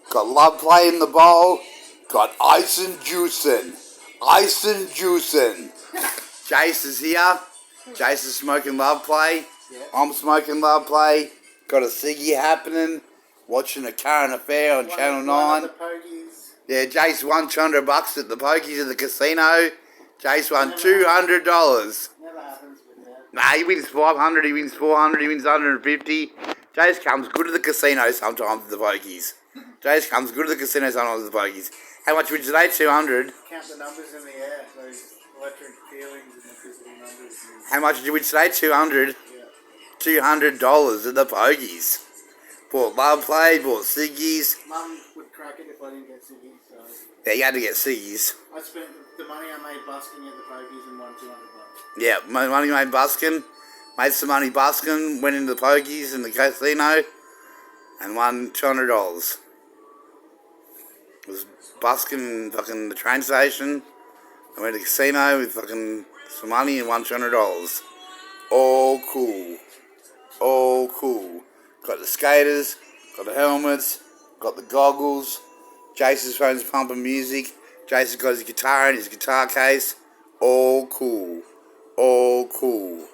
Got love play in the bowl. Got ice and juicing. Ice and juicing. Jace is here. Jace is smoking love play. Yeah. I'm smoking love play. Got a ciggy happening. Watching a current affair on Channel 9. Yeah, Jace won $200 at the pokies at the casino. Jace won $200. Never happens with that. Nah, he wins 500, he wins 400, he wins 150. Jace comes good to the casino sometimes at the pokies. Jace comes good to the casino sometimes at the pokies. How much would you say? 200? Count the numbers in the air, those electric feelings and the physical numbers. How much would you say? 200? Yeah. $200 at the pokies. Bought love play, bought ciggies. Mum would crack it if I didn't get ciggies, so... Yeah, you had to get ciggies. I spent the money I made busking at the pokies and won $200. Yeah, money made busking. Made some money busking, went into the pokies in the casino, and won $200. Was busking in fucking the train station. I went to the casino with fucking some money and won $200. All cool. All cool. Got the skaters, got the helmets, got the goggles. Jason's phone's pumping music. Jason's got his guitar in his guitar case. All cool. All cool.